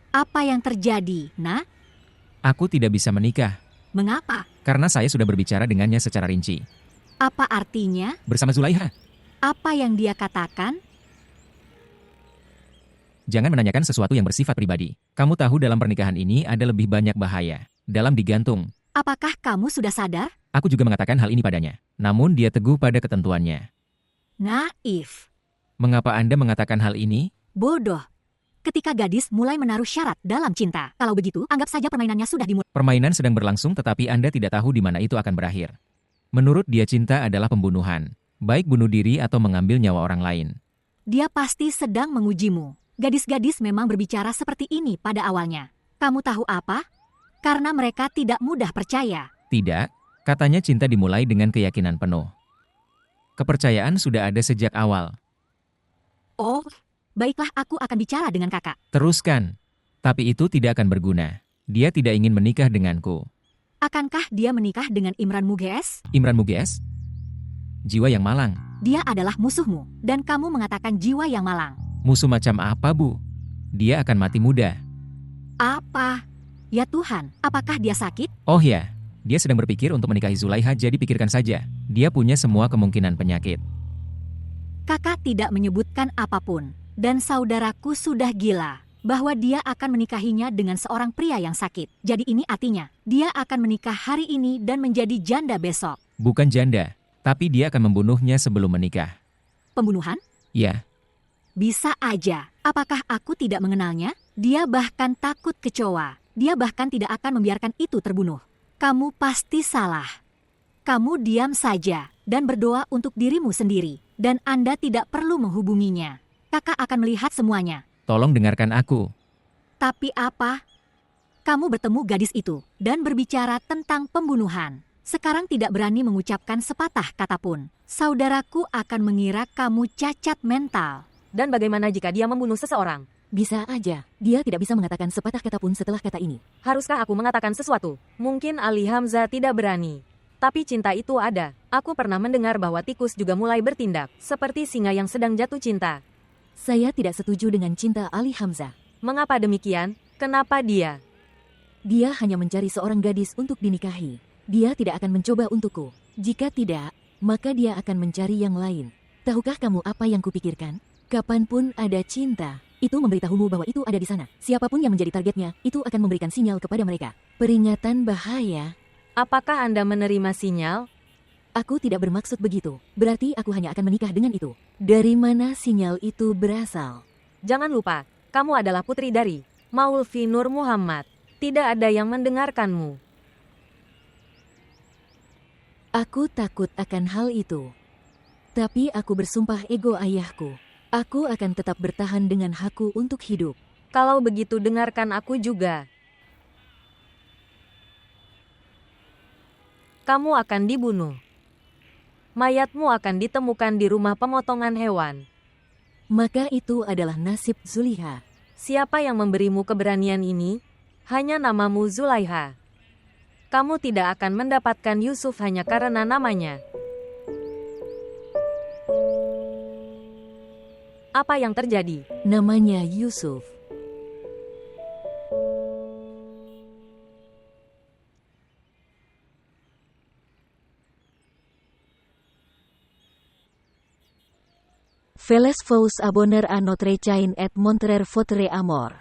Apa yang terjadi, nak? Aku tidak bisa menikah, Mengapa? karena saya sudah berbicara dengannya secara rinci. Apa artinya? Bersama Zulaiha, Apa yang dia katakan? jangan menanyakan sesuatu yang bersifat pribadi. Kamu tahu dalam pernikahan ini ada lebih banyak bahaya. Dalam digantung, Apakah kamu sudah sadar? aku juga mengatakan hal ini padanya. Namun dia teguh pada ketentuannya. Naif. Mengapa Anda mengatakan hal ini? Bodoh. Ketika gadis mulai menaruh syarat dalam cinta. Kalau begitu, anggap saja permainannya sudah dimulai. Permainan sedang berlangsung tetapi Anda tidak tahu di mana itu akan berakhir. Menurut dia cinta adalah pembunuhan. Baik bunuh diri atau mengambil nyawa orang lain. Dia pasti sedang mengujimu. Gadis-gadis memang berbicara seperti ini pada awalnya. Kamu tahu apa? Karena mereka tidak mudah percaya. Tidak, katanya cinta dimulai dengan keyakinan penuh. Kepercayaan sudah ada sejak awal. Oh, baiklah, aku akan bicara dengan kakak. Teruskan. Tapi itu tidak akan berguna. Dia tidak ingin menikah denganku. Akankah dia menikah dengan Imran Muges? Imran Muges? Jiwa yang malang. Dia adalah musuhmu, dan kamu mengatakan jiwa yang malang. Musuh macam apa, Bu? Dia akan mati muda. Apa? Ya Tuhan, apakah dia sakit? Oh ya, dia sedang berpikir untuk menikahi Zulaiha, jadi pikirkan saja. Dia punya semua kemungkinan penyakit. Kakak tidak menyebutkan apapun, dan saudaraku sudah gila bahwa dia akan menikahinya dengan seorang pria yang sakit. Jadi ini artinya, dia akan menikah hari ini dan menjadi janda besok. Bukan janda, tapi dia akan membunuhnya sebelum menikah. Pembunuhan? Ya, Bisa aja. Apakah aku tidak mengenalnya? Dia bahkan takut kecoa. Dia bahkan tidak akan membiarkan itu terbunuh. Kamu pasti salah. Kamu diam saja dan berdoa untuk dirimu sendiri. Dan Anda tidak perlu menghubunginya. Kakak akan melihat semuanya. tolong dengarkan aku. Tapi apa? Kamu bertemu gadis itu dan berbicara tentang pembunuhan. Sekarang tidak berani mengucapkan sepatah kata pun. Saudaraku akan mengira kamu cacat mental. Dan bagaimana jika dia membunuh seseorang? Bisa aja, dia tidak bisa mengatakan sepatah kata pun setelah kata ini. Haruskah aku mengatakan sesuatu? Mungkin Ali Hamzah tidak berani. Tapi cinta itu ada. Aku pernah mendengar bahwa tikus juga mulai bertindak, seperti singa yang sedang jatuh cinta. Saya tidak setuju dengan cinta Ali Hamzah. Mengapa demikian? Kenapa dia? Dia hanya mencari seorang gadis untuk dinikahi. Dia tidak akan mencoba untukku. Jika tidak, maka dia akan mencari yang lain. Tahukah kamu apa yang kupikirkan? Kapanpun ada cinta, itu memberitahumu bahwa itu ada di sana. Siapapun yang menjadi targetnya, itu akan memberikan sinyal kepada mereka. Peringatan bahaya. Apakah Anda menerima sinyal? Aku tidak bermaksud begitu. Berarti aku hanya akan menikah dengan itu. Dari mana sinyal itu berasal? Jangan lupa, kamu adalah putri dari Maulvi Nur Muhammad. Tidak ada yang mendengarkanmu. Aku takut akan hal itu. Tapi aku bersumpah ego ayahku. Aku akan tetap bertahan dengan hakku untuk hidup. Kalau begitu dengarkan aku juga. Kamu akan dibunuh. Mayatmu akan ditemukan di rumah pemotongan hewan. Maka itu adalah nasib Zulaiha. Siapa yang memberimu keberanian ini? Hanya namamu Zulaiha. Kamu tidak akan mendapatkan Yusuf hanya karena namanya. Apa yang terjadi? Namanya Yusuf. Veles vous abonner à notre chaîne et montrer votre amour.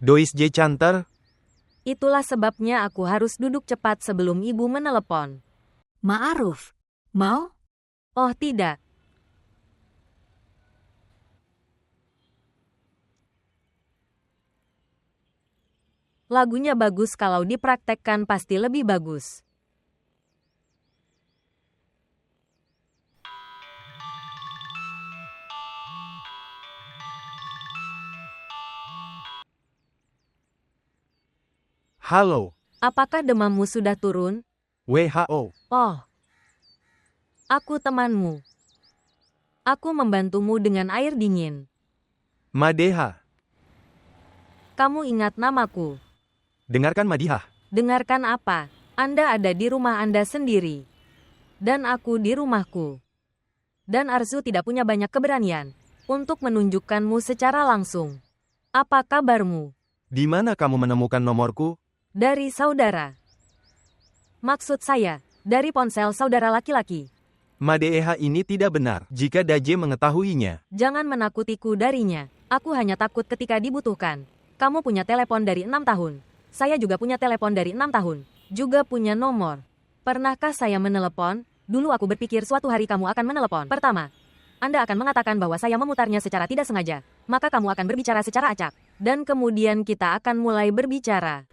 Dois J. Chanter? Itulah sebabnya aku harus duduk cepat sebelum ibu menelepon. Ma'aruf, mau? Oh tidak. Lagunya bagus, kalau dipraktekkan pasti lebih bagus. Halo, Apakah demammu sudah turun? WHO. Oh. Aku temanmu. Aku membantumu dengan air dingin. Madeha. Kamu ingat namaku. Dengarkan Madihah. Dengarkan apa? Anda ada di rumah Anda sendiri. Dan aku di rumahku. Dan Arzu tidak punya banyak keberanian untuk menunjukkanmu secara langsung. Apa kabarmu? Di mana kamu menemukan nomorku? Dari saudara. Maksud saya, dari ponsel saudara laki-laki. Madeha ini tidak benar jika Daje mengetahuinya. Jangan menakutiku darinya. Aku hanya takut ketika dibutuhkan. Kamu punya telepon dari 6 tahun. Saya juga punya telepon dari 6 tahun. Juga punya nomor. Pernahkah saya menelepon? Dulu aku berpikir suatu hari kamu akan menelepon. Pertama, Anda akan mengatakan bahwa saya memutarnya secara tidak sengaja. Maka kamu akan berbicara secara acak. Dan kemudian kita akan mulai berbicara.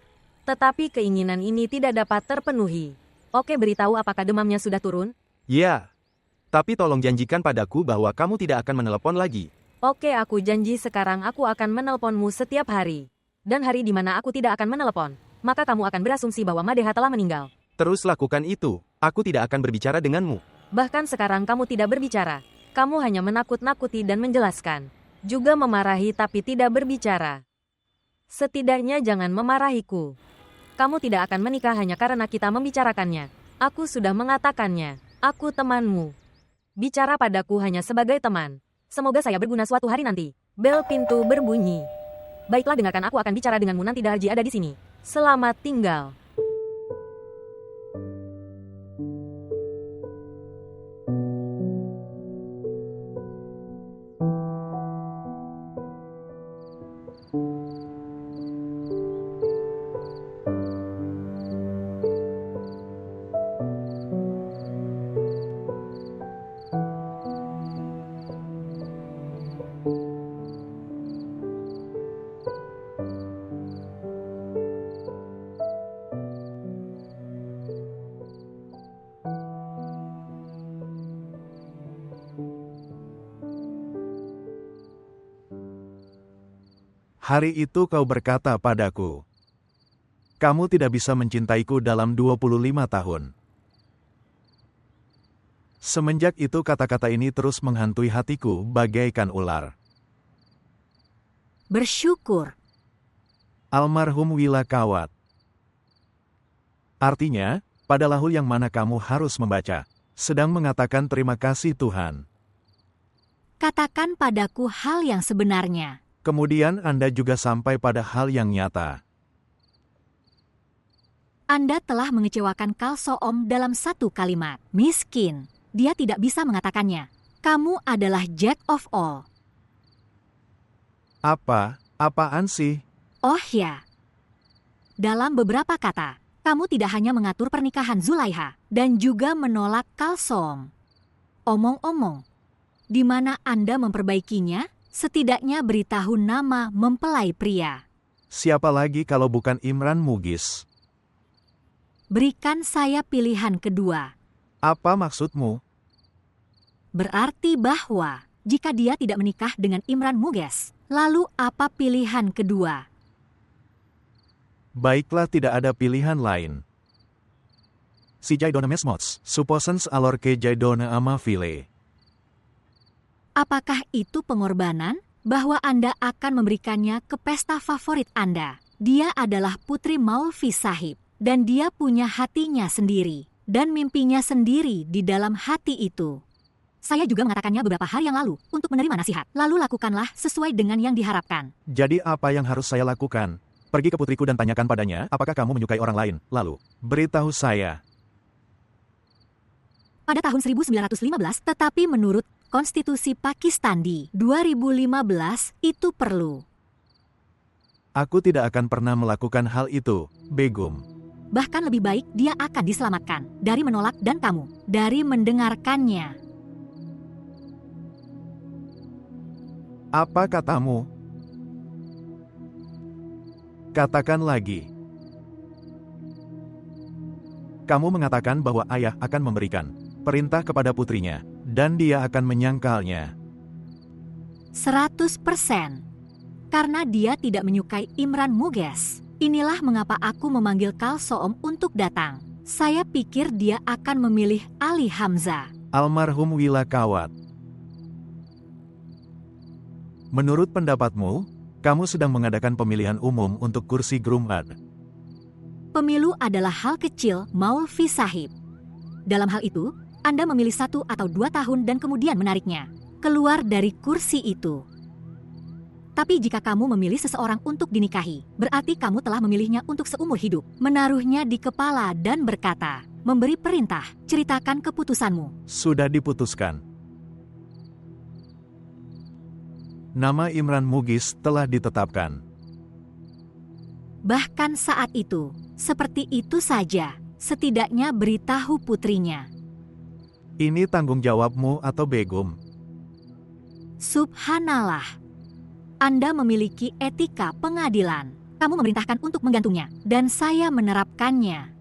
Tetapi keinginan ini tidak dapat terpenuhi. Oke, beritahu apakah demamnya sudah turun? Ya. Tapi tolong janjikan padaku bahwa kamu tidak akan menelepon lagi. Oke, aku janji sekarang aku akan menelponmu setiap hari. Dan hari di mana aku tidak akan menelepon, maka kamu akan berasumsi bahwa Madeha telah meninggal. Terus lakukan itu. Aku tidak akan berbicara denganmu. Bahkan sekarang kamu tidak berbicara. Kamu hanya menakut-nakuti dan menjelaskan. Juga memarahi tapi tidak berbicara. Setidaknya jangan memarahiku. Kamu tidak akan menikah hanya karena kita membicarakannya. Aku sudah mengatakannya. Aku temanmu. Bicara padaku hanya sebagai teman. Semoga saya berguna suatu hari nanti. Bel pintu berbunyi. Baiklah, dengarkan, aku akan bicara denganmu nanti. Darji ada di sini. Selamat tinggal. Hari itu kau berkata padaku, kamu tidak bisa mencintaiku dalam 25 tahun. Semenjak itu kata-kata ini terus menghantui hatiku bagaikan ular. Bersyukur. Almarhum Wila Kawat. Artinya, pada lahul yang mana kamu harus membaca, sedang mengatakan terima kasih Tuhan. Katakan padaku hal yang sebenarnya. Kemudian Anda juga sampai pada hal yang nyata. Anda telah mengecewakan Kalsoom dalam satu kalimat. Miskin. Dia tidak bisa mengatakannya. Kamu adalah Jack of all. Apaan sih? Oh ya. Dalam beberapa kata, kamu tidak hanya mengatur pernikahan Zulaiha dan juga menolak Kalsoom. Omong-omong, di mana Anda memperbaikinya? Setidaknya beritahu nama mempelai pria. Siapa lagi kalau bukan Imran Mugis? Berikan saya pilihan kedua. Apa maksudmu? Berarti bahwa jika dia tidak menikah dengan Imran Muges, lalu apa pilihan kedua? Baiklah, tidak ada pilihan lain. Si Jaidona Mesmots, supposens alor ke Jaidona amafile. Apakah itu pengorbanan bahwa Anda akan memberikannya ke pesta favorit Anda? Dia adalah Putri Maulvi Sahib, dan dia punya hatinya sendiri, dan mimpinya sendiri di dalam hati itu. Saya juga mengatakannya beberapa hari yang lalu untuk menerima nasihat. Lalu lakukanlah sesuai dengan yang diharapkan. Jadi apa yang harus saya lakukan? Pergi ke putriku dan tanyakan padanya, apakah kamu menyukai orang lain? Lalu, beritahu saya. Pada tahun 1915, tetapi menurut Konstitusi Pakistan di 2015 itu perlu. Aku tidak akan pernah melakukan hal itu, Begum. Bahkan lebih baik dia akan diselamatkan dari menolak dan kamu dari mendengarkannya. Apa katamu? Katakan lagi. Kamu mengatakan bahwa ayah akan memberikan perintah kepada putrinya, dan dia akan menyangkalnya. 100%. Karena dia tidak menyukai Imran Muges. Inilah mengapa aku memanggil Kalsoom untuk datang. Saya pikir dia akan memilih Ali Hamzah. Almarhum Wilakawat. Menurut pendapatmu, kamu sedang mengadakan pemilihan umum untuk kursi Grumad. Pemilu adalah hal kecil, Maulvi Sahib. Dalam hal itu, Anda memilih 1 atau 2 tahun dan kemudian menariknya keluar dari kursi itu. Tapi jika kamu memilih seseorang untuk dinikahi, berarti kamu telah memilihnya untuk seumur hidup. Menaruhnya di kepala dan berkata, memberi perintah, ceritakan keputusanmu. Sudah diputuskan. Nama Imran Mughis telah ditetapkan. Bahkan saat itu, seperti itu saja, setidaknya beritahu putrinya. Ini tanggung jawabmu atau Begum? Subhanallah. Anda memiliki etika pengadilan. Kamu memerintahkan untuk menggantungnya, dan saya menerapkannya.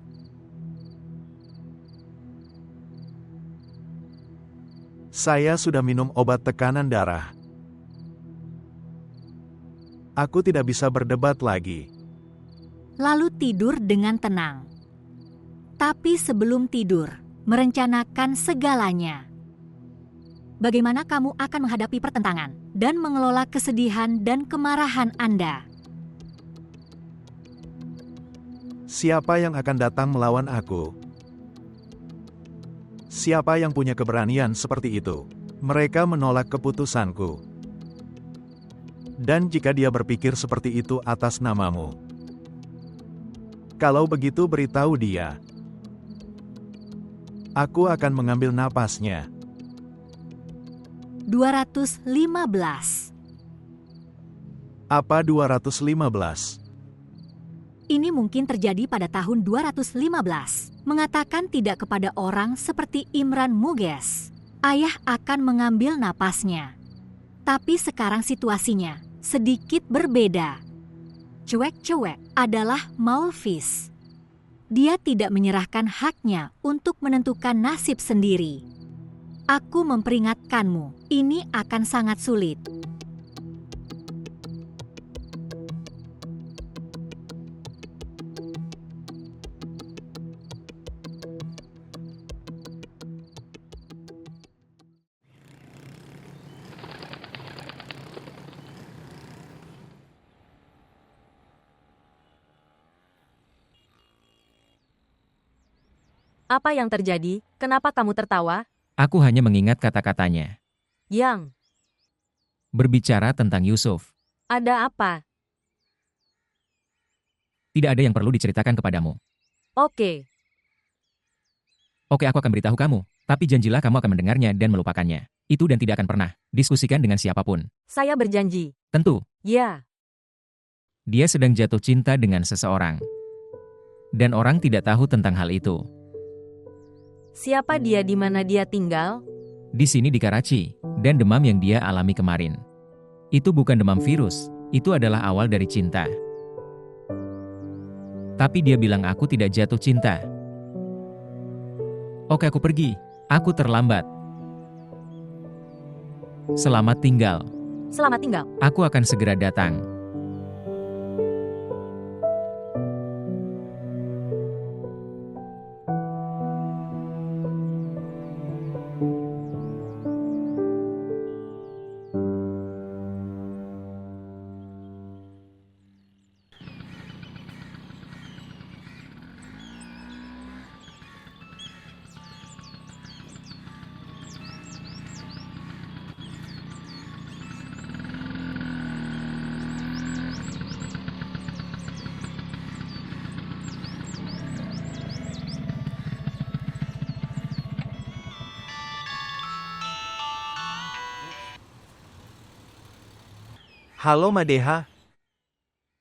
Saya sudah minum obat tekanan darah. Aku tidak bisa berdebat lagi. Lalu tidur dengan tenang. Tapi sebelum tidur, merencanakan segalanya. Bagaimana kamu akan menghadapi pertentangan dan mengelola kesedihan dan kemarahan Anda? Siapa yang akan datang melawan aku? Siapa yang punya keberanian seperti itu? Mereka menolak keputusanku. Dan jika dia berpikir seperti itu atas namamu, kalau begitu beritahu dia. Aku akan mengambil napasnya. 215. Apa 215? Ini mungkin terjadi pada tahun 215. Mengatakan tidak kepada orang seperti Imran Mughis. Ayah akan mengambil napasnya. Tapi sekarang situasinya sedikit berbeda. Cuek-cuek adalah Maulvis. Dia tidak menyerahkan haknya untuk menentukan nasib sendiri. Aku memperingatkanmu, ini akan sangat sulit. Apa yang terjadi? Kenapa kamu tertawa? Aku hanya mengingat kata-katanya. Yang, Berbicara tentang Yusuf. ada apa? Tidak ada yang perlu diceritakan kepadamu. Oke, Oke, aku akan beritahu kamu. Tapi janjilah kamu akan mendengarnya dan melupakannya. Itu dan tidak akan pernah diskusikan dengan siapapun. saya berjanji. Tentu, Ya, dia sedang jatuh cinta dengan seseorang. Dan orang tidak tahu tentang hal itu. siapa dia, di mana dia tinggal? Di sini di Karachi, dan demam yang dia alami kemarin. Itu bukan demam virus, itu adalah awal dari cinta. Tapi dia bilang aku tidak jatuh cinta. Oke, aku pergi. Aku terlambat. Selamat tinggal. Selamat tinggal. Aku akan segera datang. Halo Madeha,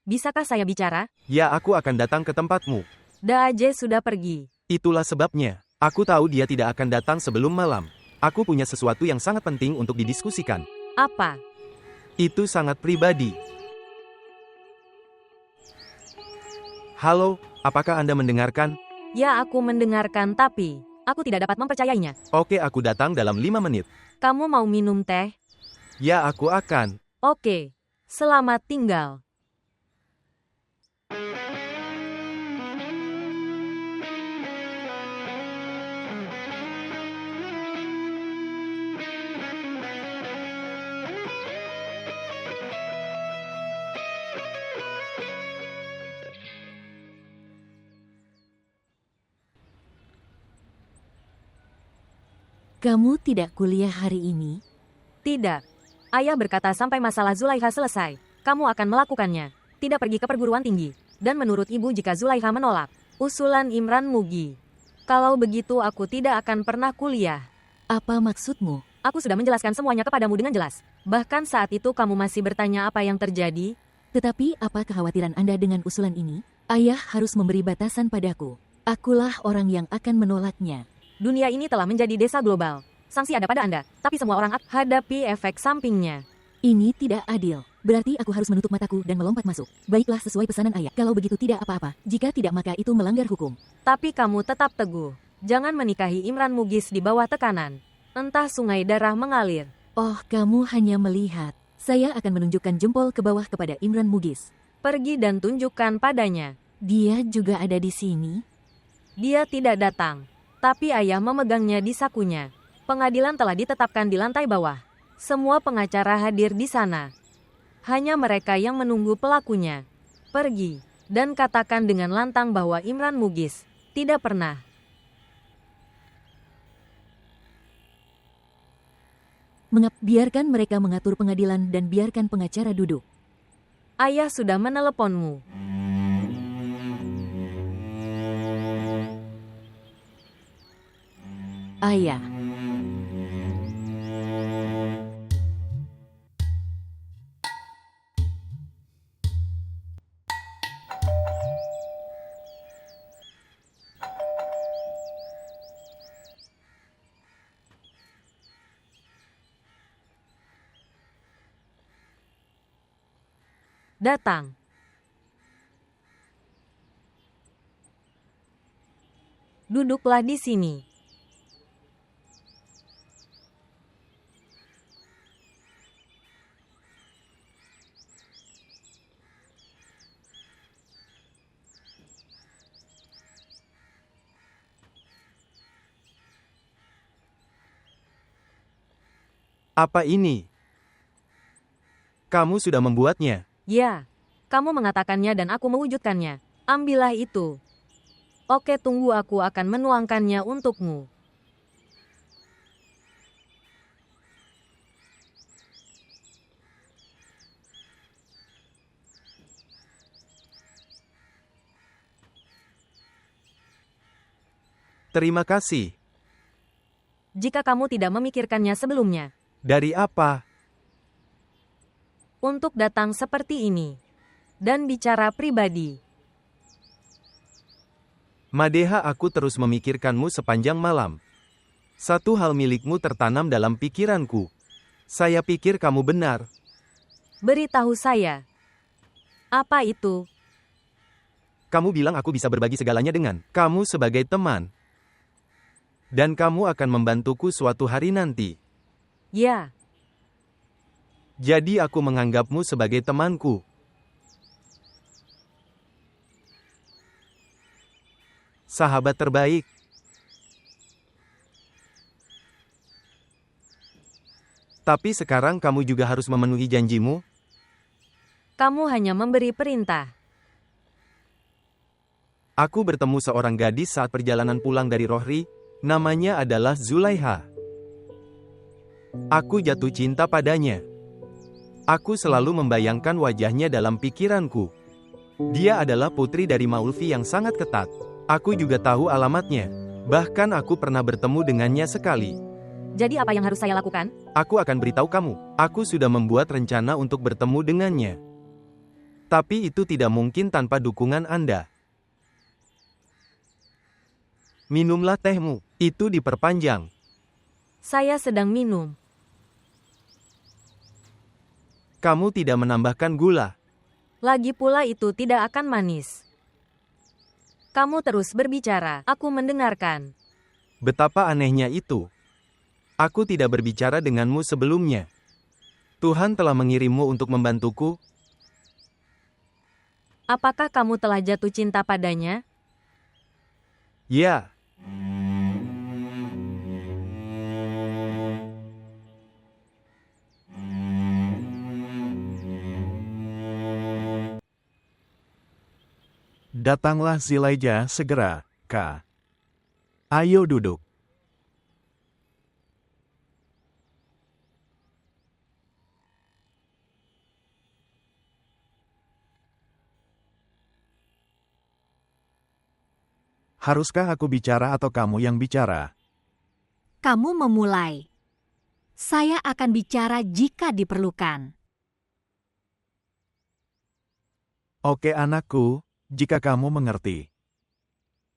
Bisakah saya bicara? ya aku akan datang ke tempatmu. Daaje sudah pergi. Itulah sebabnya. Aku tahu dia tidak akan datang sebelum malam. Aku punya sesuatu yang sangat penting untuk didiskusikan. Apa? Itu sangat pribadi. Halo, apakah Anda mendengarkan? Ya, aku mendengarkan, tapi aku tidak dapat mempercayainya. Oke, aku datang dalam 5 menit. Kamu mau minum teh? Ya, aku akan. Oke. Selamat tinggal. Kamu tidak kuliah hari ini? Tidak. Ayah berkata sampai masalah Zulaiha selesai, kamu akan melakukannya. Tidak pergi ke perguruan tinggi. Dan menurut ibu jika Zulaiha menolak, usulan Imran Mugi. Kalau begitu aku tidak akan pernah kuliah. Apa maksudmu? Aku sudah menjelaskan semuanya kepadamu dengan jelas. Bahkan saat itu kamu masih bertanya apa yang terjadi. Tetapi apa kekhawatiran Anda dengan usulan ini? Ayah harus memberi batasan padaku. Akulah orang yang akan menolaknya. Dunia ini telah menjadi desa global. Sanksi ada pada Anda, tapi semua orang akan hadapi efek sampingnya. Ini tidak adil. Berarti aku harus menutup mataku dan melompat masuk. Baiklah sesuai pesanan ayah. Kalau begitu tidak apa-apa. Jika tidak maka itu melanggar hukum. Tapi kamu tetap teguh. Jangan menikahi Imran Mugis di bawah tekanan. Entah sungai darah mengalir. Oh, kamu hanya melihat. Saya akan menunjukkan jempol ke bawah kepada Imran Mugis. Pergi dan tunjukkan padanya. Dia juga ada di sini. Dia tidak datang. Tapi ayah memegangnya di sakunya. Pengadilan telah ditetapkan di lantai bawah. Semua pengacara hadir di sana. Hanya mereka yang menunggu pelakunya. Pergi, dan katakan dengan lantang bahwa Imran Mugis tidak pernah. Biarkan mereka mengatur pengadilan dan biarkan pengacara duduk. Ayah sudah meneleponmu. Ayah. Datang. Duduklah di sini. Apa ini? Kamu sudah membuatnya. Ya, kamu mengatakannya dan aku mewujudkannya. Ambillah itu. Oke, tunggu, aku akan menuangkannya untukmu. Terima kasih. Jika kamu tidak memikirkannya sebelumnya. Dari apa? Untuk datang seperti ini. Dan bicara pribadi. Madeha, aku terus memikirkanmu sepanjang malam. Satu hal milikmu tertanam dalam pikiranku. Saya pikir kamu benar. Beritahu saya. Apa itu? Kamu bilang aku bisa berbagi segalanya dengan kamu sebagai teman. Dan kamu akan membantuku suatu hari nanti. Ya. Jadi aku menganggapmu sebagai temanku. Sahabat terbaik. Tapi sekarang kamu juga harus memenuhi janjimu. Kamu hanya memberi perintah. Aku bertemu seorang gadis saat perjalanan pulang dari Rohri. Namanya adalah Zulaiha. Aku jatuh cinta padanya. Aku selalu membayangkan wajahnya dalam pikiranku. Dia adalah putri dari Maulvi yang sangat ketat. Aku juga tahu alamatnya. Bahkan aku pernah bertemu dengannya sekali. Jadi apa yang harus saya lakukan? Aku akan beritahu kamu. Aku sudah membuat rencana untuk bertemu dengannya. Tapi itu tidak mungkin tanpa dukungan Anda. Minumlah tehmu. Itu diperpanjang. Saya sedang minum. Kamu tidak menambahkan gula. Lagi pula itu tidak akan manis. Kamu terus berbicara, aku mendengarkan. Betapa anehnya itu. Aku tidak berbicara denganmu sebelumnya. Tuhan telah mengirimmu untuk membantuku. Apakah kamu telah jatuh cinta padanya? Ya. Datanglah Zilaija segera, Kak. Ayo duduk. Haruskah aku bicara atau kamu yang bicara? Kamu memulai. Saya akan bicara jika diperlukan. Oke anakku, jika kamu mengerti.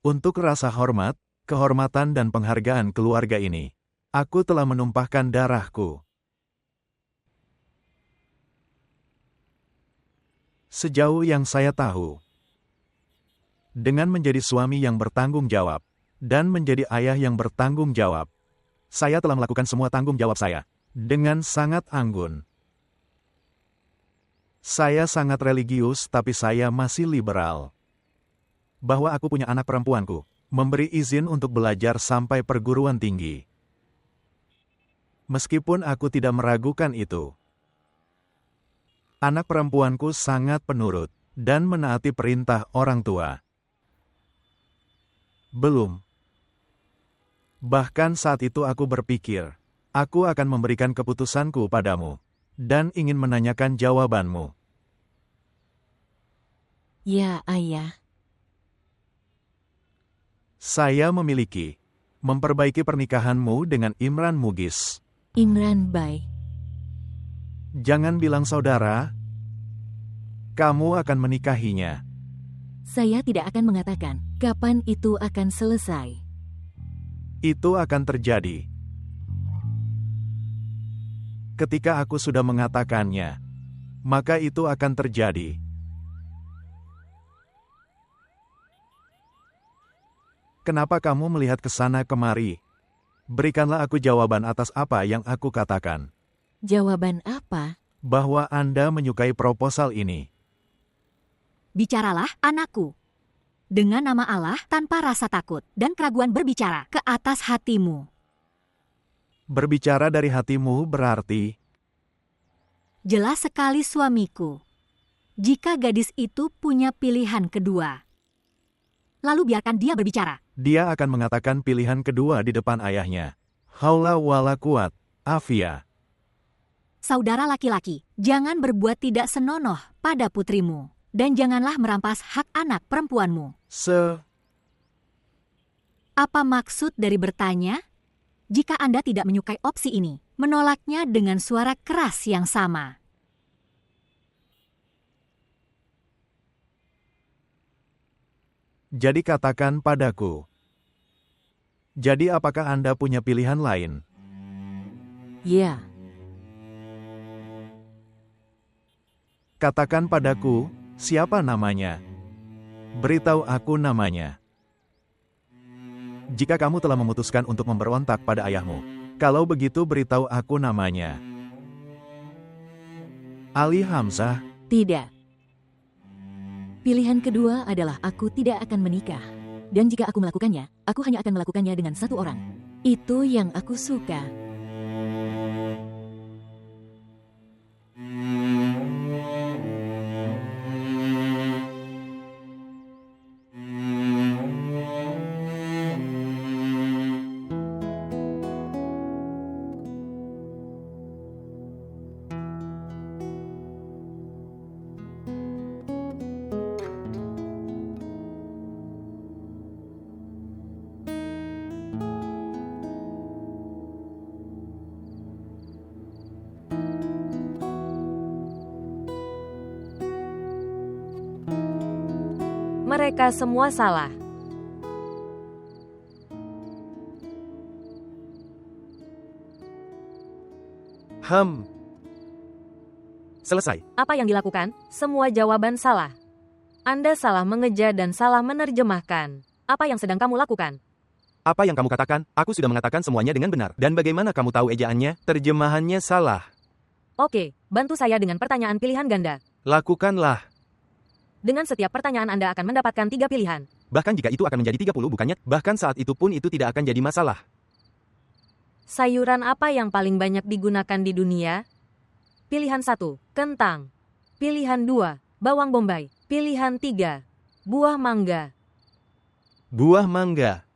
Untuk rasa hormat, kehormatan dan penghargaan keluarga ini, aku telah menumpahkan darahku. Sejauh yang saya tahu, dengan menjadi suami yang bertanggung jawab, dan menjadi ayah yang bertanggung jawab, saya telah melakukan semua tanggung jawab saya, dengan sangat anggun. Saya sangat religius tapi saya masih liberal. Bahwa aku punya anak perempuanku, memberi izin untuk belajar sampai perguruan tinggi. Meskipun aku tidak meragukan itu. Anak perempuanku sangat penurut, dan menaati perintah orang tua. Belum. Bahkan saat itu aku berpikir, aku akan memberikan keputusanku padamu, dan ingin menanyakan jawabanmu. Ya, Ayah. Saya memperbaiki pernikahanmu dengan Imran Mugis. Imran Bay. Jangan bilang saudara, kamu akan menikahinya. Saya tidak akan mengatakan kapan itu akan selesai. Itu akan terjadi. Ketika aku sudah mengatakannya, maka itu akan terjadi. Kenapa kamu melihat ke sana kemari? Berikanlah aku jawaban atas apa yang aku katakan. Jawaban apa? Bahwa Anda menyukai proposal ini. Bicaralah, anakku. Dengan nama Allah, tanpa rasa takut dan keraguan berbicara ke atas hatimu. Berbicara dari hatimu berarti, Jelas sekali suamiku. Jika gadis itu punya pilihan kedua, lalu biarkan dia berbicara. dia akan mengatakan pilihan kedua di depan ayahnya. Haula wala quwat, Afia. Saudara laki-laki, jangan berbuat tidak senonoh pada putrimu. Dan janganlah merampas hak anak perempuanmu. Apa maksud dari bertanya? Jika Anda tidak menyukai opsi ini, menolaknya dengan suara keras yang sama. Jadi katakan padaku. Jadi apakah Anda punya pilihan lain? Ya. Katakan padaku, siapa namanya? Beritahu aku namanya. Jika kamu telah memutuskan untuk memberontak pada ayahmu, kalau begitu beritahu aku namanya. Ali Hamzah. Tidak. Pilihan kedua adalah aku tidak akan menikah. Dan jika aku melakukannya, aku hanya akan melakukannya dengan satu orang. Itu yang aku suka. Mereka semua salah. Selesai. Apa yang dilakukan? Semua jawaban salah. Anda salah mengeja dan salah menerjemahkan. Apa yang sedang kamu lakukan? Apa yang kamu katakan? Aku sudah mengatakan semuanya dengan benar. Dan bagaimana kamu tahu ejaannya? Terjemahannya salah. Oke, bantu saya dengan pertanyaan pilihan ganda. Lakukanlah. Dengan setiap pertanyaan Anda akan mendapatkan 3 pilihan. Bahkan jika itu akan menjadi 30 bukannya? Bahkan saat itu pun itu tidak akan jadi masalah. Sayuran apa yang paling banyak digunakan di dunia? Pilihan 1, kentang. Pilihan 2, bawang bombay. Pilihan 3, buah mangga. Buah mangga.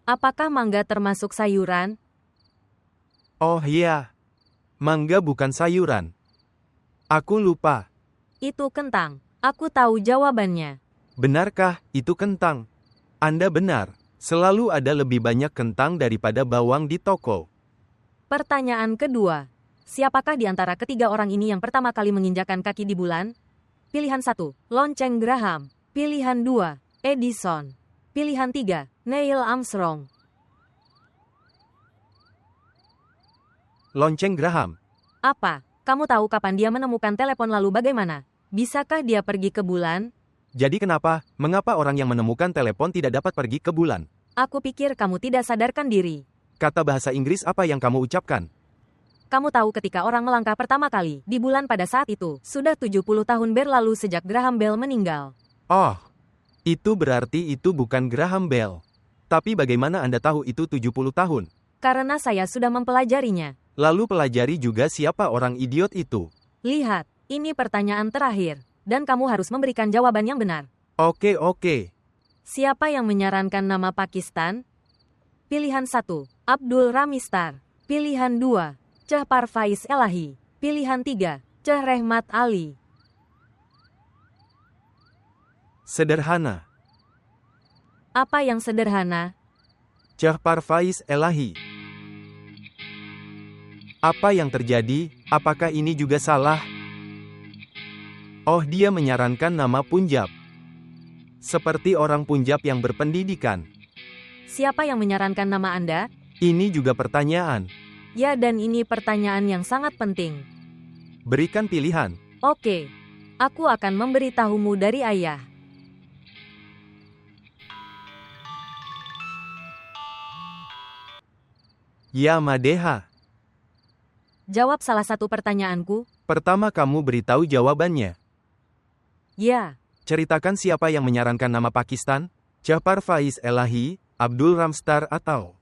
Apakah mangga termasuk sayuran? Oh iya. Mangga bukan sayuran. Aku lupa. Itu kentang. Aku tahu jawabannya. Benarkah itu kentang? Anda benar. Selalu ada lebih banyak kentang daripada bawang di toko. Pertanyaan kedua. Siapakah di antara ketiga orang ini yang pertama kali menginjakan kaki di bulan? Pilihan 1, lonceng Graham. Pilihan 2, Edison. Pilihan 3, Neil Armstrong. Lonceng Graham. Apa? Kamu tahu kapan dia menemukan telepon lalu bagaimana? Bisakah dia pergi ke bulan? Jadi kenapa? Mengapa orang yang menemukan telepon tidak dapat pergi ke bulan? Aku pikir kamu tidak sadarkan diri. Kata bahasa Inggris apa yang kamu ucapkan? Kamu tahu ketika orang melangkah pertama kali di bulan pada saat itu, sudah 70 tahun berlalu sejak Graham Bell meninggal. Oh, itu berarti itu bukan Graham Bell. Tapi bagaimana Anda tahu itu 70 tahun? Karena saya sudah mempelajarinya. Lalu pelajari juga siapa orang idiot itu. Lihat, ini pertanyaan terakhir. Dan kamu harus memberikan jawaban yang benar. Oke. Siapa yang menyarankan nama Pakistan? Pilihan 1, Abdul Ramistar. Pilihan 2, Chah Parvaiz Elahi. Pilihan 3, Chah Rehmat Ali. Sederhana. Apa yang sederhana? Chah Parvaiz Elahi. Apa yang terjadi? Apakah ini juga salah? Oh, dia menyarankan nama Punjab. Seperti orang Punjab yang berpendidikan. Siapa yang menyarankan nama Anda? Ini juga pertanyaan. Ya, dan ini pertanyaan yang sangat penting. Berikan pilihan. Oke, aku akan memberitahumu dari ayah. Ya Madeha. Jawab salah satu pertanyaanku. Pertama kamu beritahu jawabannya. Ya. Ceritakan siapa yang menyarankan nama Pakistan? Chah Parvaiz Elahi, Abdul Ramstar atau...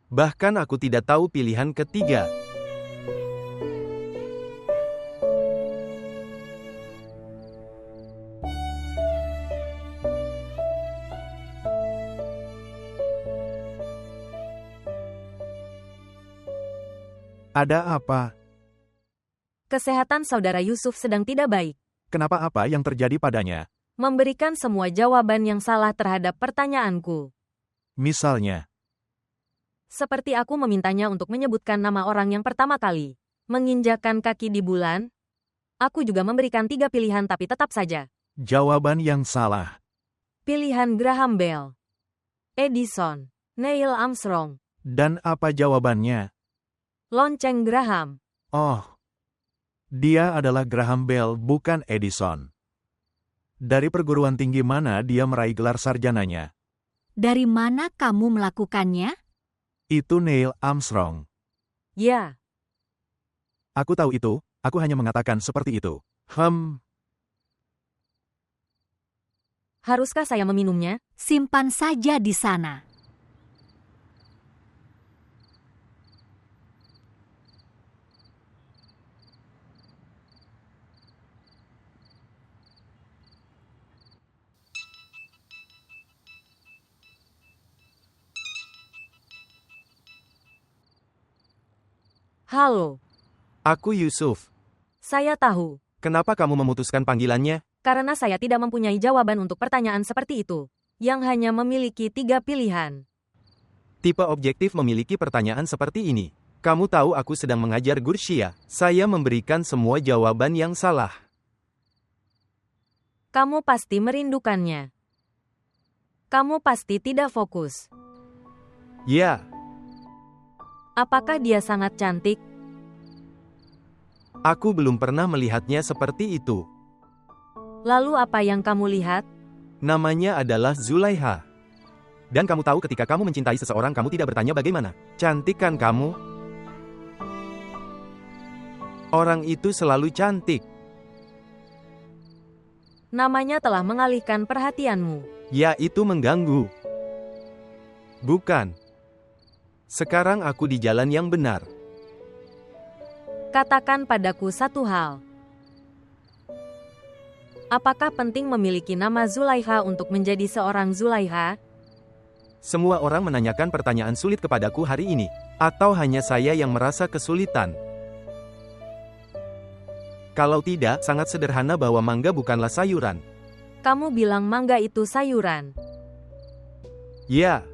Bahkan aku tidak tahu pilihan ketiga. Ada apa? Kesehatan saudara Yusuf sedang tidak baik. Kenapa apa yang terjadi padanya? Memberikan semua jawaban yang salah terhadap pertanyaanku. Misalnya, Seperti aku memintanya untuk menyebutkan nama orang yang pertama kali menginjakan kaki di bulan. Aku juga memberikan 3 pilihan tapi tetap saja. jawaban yang salah. Pilihan Graham Bell, Edison, Neil Armstrong, Dan apa jawabannya? lonceng Graham. Oh, dia adalah Graham Bell, bukan Edison. Dari perguruan tinggi mana dia meraih gelar sarjananya? Dari mana kamu melakukannya? Itu Neil Armstrong. Ya, Aku tahu itu, aku hanya mengatakan seperti itu. haruskah saya meminumnya? Simpan saja di sana. Halo, Aku Yusuf. saya tahu. Kenapa kamu memutuskan panggilannya? Karena saya tidak mempunyai jawaban untuk pertanyaan seperti itu. Yang hanya memiliki 3 pilihan. Tipe objektif memiliki pertanyaan seperti ini. Kamu tahu aku sedang mengajar Gurshia. Saya memberikan semua jawaban yang salah. Kamu pasti merindukannya. Kamu pasti tidak fokus. Ya, Apakah dia sangat cantik? aku belum pernah melihatnya seperti itu. Lalu apa yang kamu lihat? Namanya adalah Zulaiha. Dan kamu tahu ketika kamu mencintai seseorang kamu tidak bertanya bagaimana. Cantik kan kamu? Orang itu selalu cantik. Namanya telah mengalihkan perhatianmu. Ya, itu mengganggu. Bukan. Sekarang aku di jalan yang benar. Katakan padaku satu hal. Apakah penting memiliki nama Zulaiha untuk menjadi seorang Zulaiha? Semua orang menanyakan pertanyaan sulit kepadaku hari ini. Atau hanya saya yang merasa kesulitan? Kalau tidak, sangat sederhana bahwa mangga bukanlah sayuran. Kamu bilang mangga itu sayuran. Ya,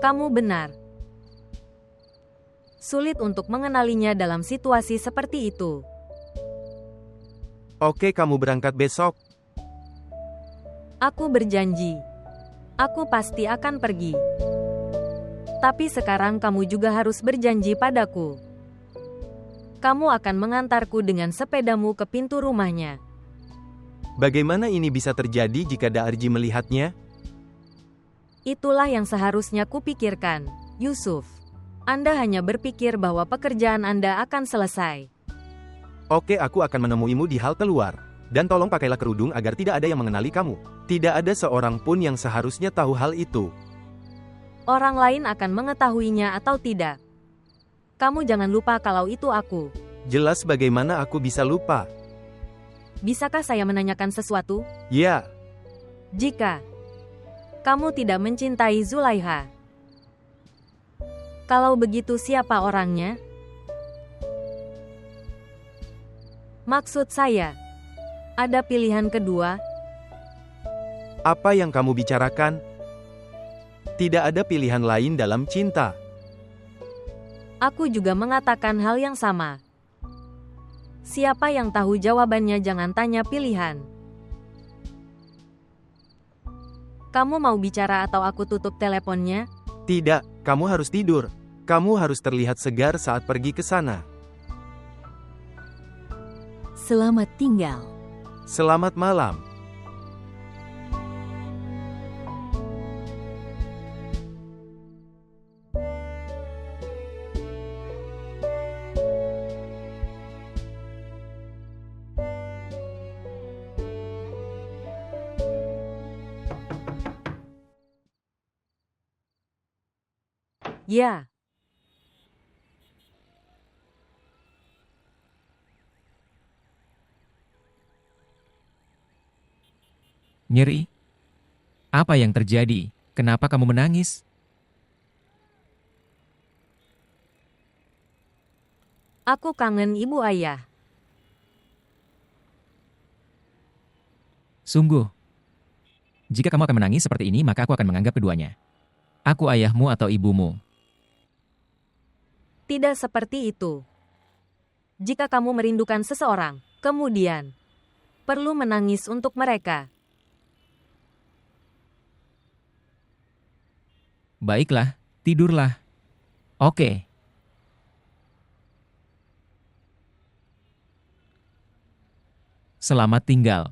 Kamu benar. Sulit untuk mengenalinya dalam situasi seperti itu. oke, kamu berangkat besok. Aku berjanji. Aku pasti akan pergi. Tapi sekarang kamu juga harus berjanji padaku. Kamu akan mengantarku dengan sepedamu ke pintu rumahnya. Bagaimana ini bisa terjadi jika Daarji melihatnya? Itulah yang seharusnya kupikirkan, Yusuf. Anda hanya berpikir bahwa pekerjaan Anda akan selesai. Oke, aku akan menemuimu di hal keluar. Dan tolong pakailah kerudung agar tidak ada yang mengenali kamu. Tidak ada seorang pun yang seharusnya tahu hal itu. Orang lain akan mengetahuinya atau tidak. Kamu jangan lupa kalau itu aku. Jelas bagaimana aku bisa lupa. Bisakah saya menanyakan sesuatu? Ya, Jika kamu tidak mencintai Zulaiha, kalau begitu siapa orangnya? Maksud saya, ada pilihan kedua. apa yang kamu bicarakan? Tidak ada pilihan lain dalam cinta. Aku juga mengatakan hal yang sama. Siapa yang tahu jawabannya, jangan tanya pilihan. Kamu mau bicara atau aku tutup teleponnya? Tidak, kamu harus tidur. Kamu harus terlihat segar saat pergi ke sana. Selamat tinggal. Selamat malam. Ya. Nyeri? Apa yang terjadi? Kenapa kamu menangis? Aku kangen ibu ayah. Sungguh. Jika kamu akan menangis seperti ini, maka aku akan menganggap keduanya. Aku ayahmu atau ibumu. Tidak seperti itu. Jika kamu merindukan seseorang, kemudian perlu menangis untuk mereka. Baiklah, tidurlah. Oke. Selamat tinggal.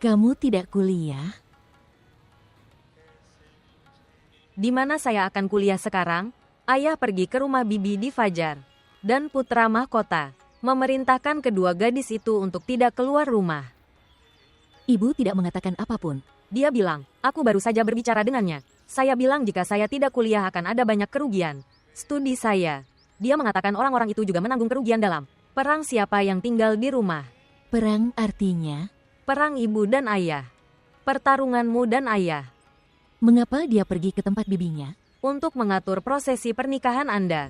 Kamu tidak kuliah? Di mana saya akan kuliah sekarang? Ayah pergi ke rumah bibi di Fajar. Dan putra mahkota memerintahkan kedua gadis itu untuk tidak keluar rumah. Ibu tidak mengatakan apapun. Dia bilang, aku baru saja berbicara dengannya. Saya bilang jika saya tidak kuliah akan ada banyak kerugian. Studi saya. Dia mengatakan orang-orang itu juga menanggung kerugian dalam perang siapa yang tinggal di rumah. Perang artinya, Perang ibu dan ayah. Pertarunganmu dan ayah. mengapa dia pergi ke tempat bibinya? Untuk mengatur prosesi pernikahan Anda.